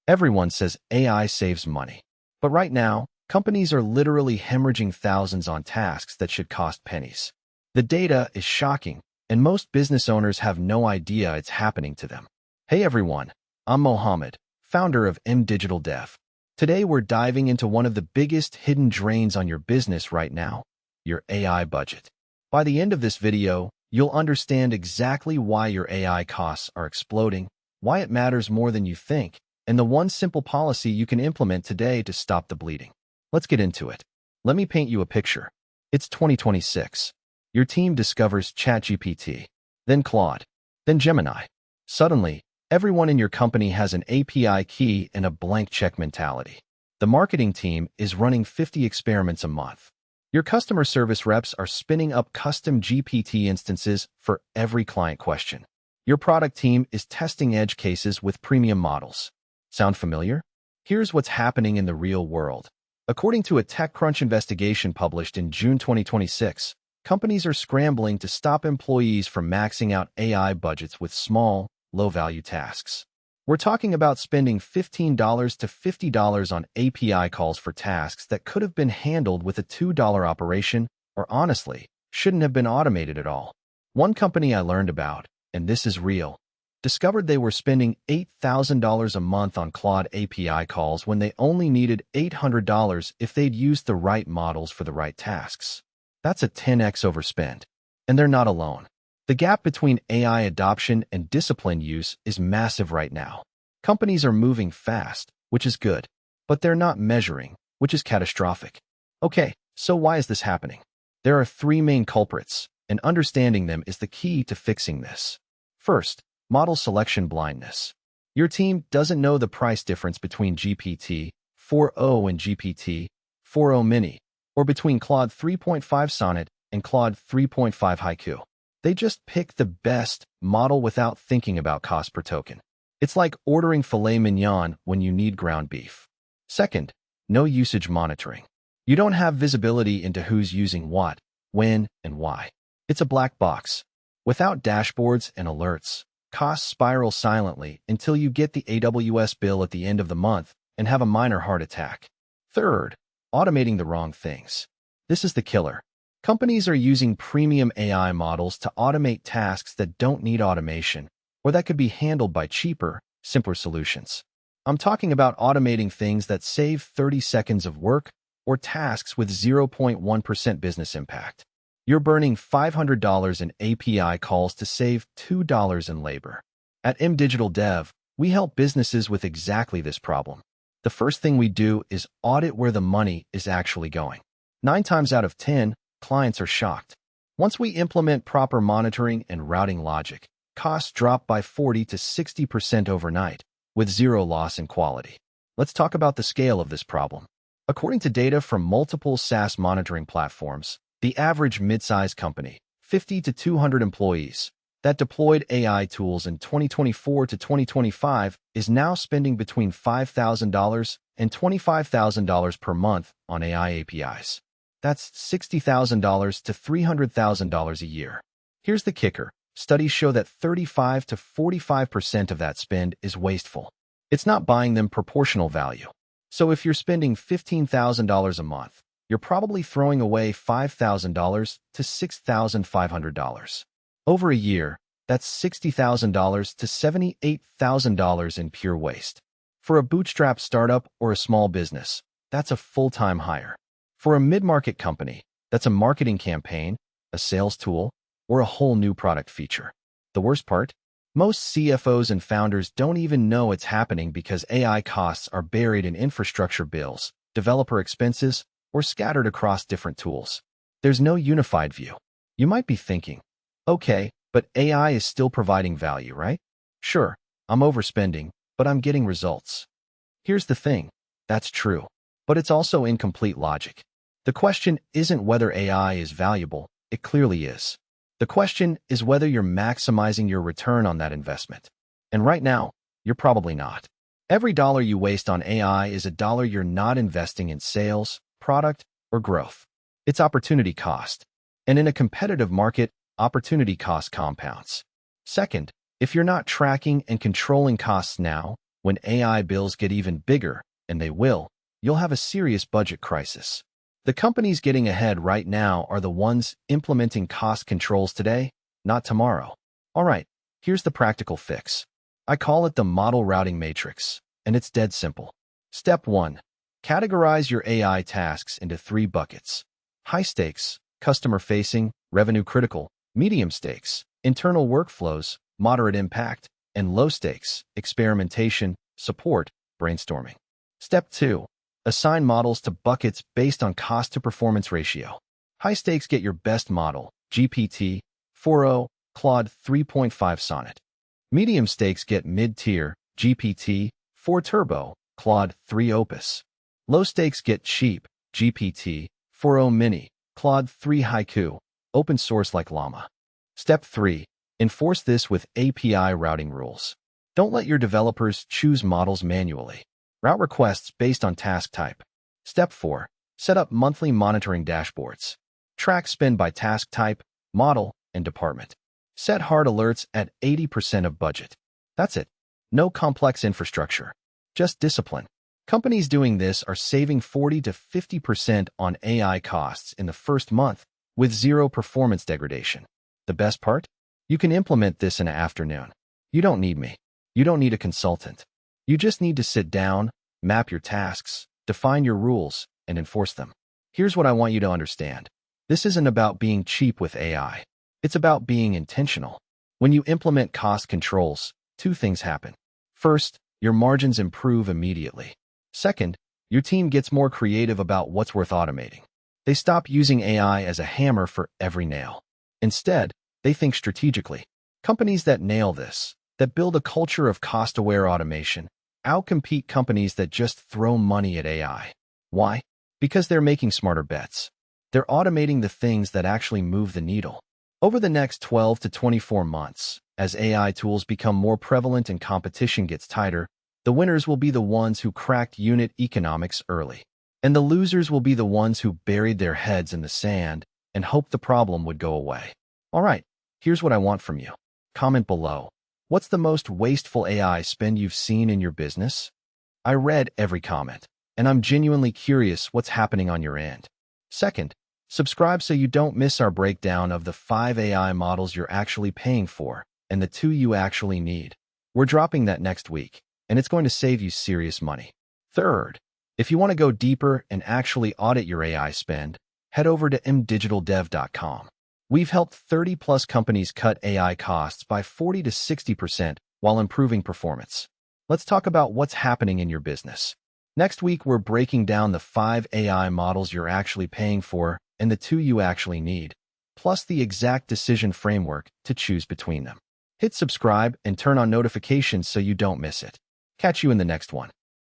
Everyone says AI saves money. But right now, companies are literally hemorrhaging thousands on tasks that should cost pennies. The data is shocking, and most business owners have no idea it's happening to them. Hey everyone, I'm Mohammed, founder of Digital Dev. Today we're diving into one of the biggest hidden drains on your business right now, your AI budget. By the end of this video, you'll understand exactly why your AI costs are exploding, why it matters more than you think, and the one simple policy you can implement today to stop the bleeding. Let's get into it. Let me paint you a picture. It's 2026. Your team discovers ChatGPT, then Claude, then Gemini. Suddenly, everyone in your company has an API key and a blank check mentality. The marketing team is running 50 experiments a month. Your customer service reps are spinning up custom GPT instances for every client question. Your product team is testing edge cases with premium models. Sound familiar? Here's what's happening in the real world. According to a TechCrunch investigation published in June 2026, companies are scrambling to stop employees from maxing out AI budgets with small, low-value tasks. We're talking about spending $15 to $50 on API calls for tasks that could have been handled with a $2 operation, or honestly, shouldn't have been automated at all. One company I learned about, and this is real, discovered they were spending $8,000 a month on Claude API calls when they only needed $800 if they'd used the right models for the right tasks. That's a 10x overspend. And they're not alone. The gap between AI adoption and disciplined use is massive right now. Companies are moving fast, which is good, but they're not measuring, which is catastrophic. Okay, so why is this happening? There are three main culprits, and understanding them is the key to fixing this. First, model selection blindness. Your team doesn't know the price difference between GPT-4o and GPT-4o Mini, or between Claude 3.5 Sonnet and Claude 3.5 Haiku. They just pick the best model without thinking about cost per token. It's like ordering filet mignon when you need ground beef. Second, no usage monitoring. You don't have visibility into who's using what, when, and why. It's a black box. Without dashboards and alerts, costs spiral silently until you get the AWS bill at the end of the month and have a minor heart attack. Third, automating the wrong things. This is the killer. Companies are using premium AI models to automate tasks that don't need automation, or that could be handled by cheaper, simpler solutions. I'm talking about automating things that save 30 seconds of work or tasks with 0.1% business impact. You're burning $500 in API calls to save $2 in labor. At Digital Dev, we help businesses with exactly this problem. The first thing we do is audit where the money is actually going. 9 times out of 10, clients are shocked. Once we implement proper monitoring and routing logic, costs drop by 40 to 60% overnight, with zero loss in quality. Let's talk about the scale of this problem. According to data from multiple SaaS monitoring platforms, the average mid-size company, 50 to 200 employees, that deployed AI tools in 2024 to 2025 is now spending between $5,000 and $25,000 per month on AI APIs. That's $60,000 to $300,000 a year. Here's the kicker. Studies show that 35 to 45% of that spend is wasteful. It's not buying them proportional value. So if you're spending $15,000 a month, you're probably throwing away $5,000 to $6,500. Over a year, that's $60,000 to $78,000 in pure waste. For a bootstrap startup or a small business, that's a full-time hire. For a mid-market company, that's a marketing campaign, a sales tool, or a whole new product feature. The worst part? Most CFOs and founders don't even know it's happening because AI costs are buried in infrastructure bills, developer expenses, or scattered across different tools. There's no unified view. You might be thinking, okay, but AI is still providing value, right? Sure, I'm overspending, but I'm getting results. Here's the thing. That's true, but it's also incomplete logic. The question isn't whether AI is valuable. It clearly is. The question is whether you're maximizing your return on that investment. And right now, you're probably not. Every dollar you waste on AI is a dollar you're not investing in sales, product, or growth. It's opportunity cost. And in a competitive market, opportunity cost compounds. Second, if you're not tracking and controlling costs now, When AI bills get even bigger, and they will, you'll have a serious budget crisis. The companies getting ahead right now are the ones implementing cost controls today, not tomorrow. All right, here's the practical fix. I call it the model routing matrix, and it's dead simple. Step 1. Categorize your AI tasks into 3 buckets. High stakes, customer-facing, revenue-critical; medium stakes, internal workflows, moderate impact; and low stakes, experimentation, support, brainstorming. Step 2. Assign models to buckets based on cost-to-performance ratio. High stakes get your best model, GPT 4o, Claude 3.5 Sonnet. Medium stakes get mid-tier, GPT 4 Turbo, Claude 3 Opus. Low stakes get cheap, GPT 4o Mini, Claude 3 Haiku, open source like Llama. Step 3. Enforce this with API routing rules. Don't let your developers choose models manually. Route requests based on task type. Step 4. Set up monthly monitoring dashboards. Track spend by task type, model, and department. Set hard alerts at 80% of budget. That's it. No complex infrastructure. Just discipline. Companies doing this are saving 40 to 50% on AI costs in the first month with zero performance degradation. The best part? You can implement this in an afternoon. You don't need me. You don't need a consultant. You just need to sit down, map your tasks, define your rules, and enforce them. Here's what I want you to understand. This isn't about being cheap with AI. It's about being intentional. When you implement cost controls, 2 things happen. First, your margins improve immediately. Second, your team gets more creative about what's worth automating. They stop using AI as a hammer for every nail. Instead, they think strategically. Companies that nail this, that build a culture of cost-aware automation, outcompete companies that just throw money at AI. Why? Because they're making smarter bets. They're automating the things that actually move the needle. Over the next 12 to 24 months, as AI tools become more prevalent and competition gets tighter, the winners will be the ones who cracked unit economics early. And the losers will be the ones who buried their heads in the sand and hoped the problem would go away. All right, here's what I want from you. Comment below. What's the most wasteful AI spend you've seen in your business? I read every comment, and I'm genuinely curious what's happening on your end. Second, subscribe so you don't miss our breakdown of the 5 AI models you're actually paying for and the 2 you actually need. We're dropping that next week, and it's going to save you serious money. Third, if you want to go deeper and actually audit your AI spend, head over to mdigitaldev.com. We've helped 30-plus companies cut AI costs by 40 to 60% while improving performance. Let's talk about what's happening in your business. Next week, we're breaking down the 5 AI models you're actually paying for and the 2 you actually need, plus the exact decision framework to choose between them. Hit subscribe and turn on notifications so you don't miss it. Catch you in the next one.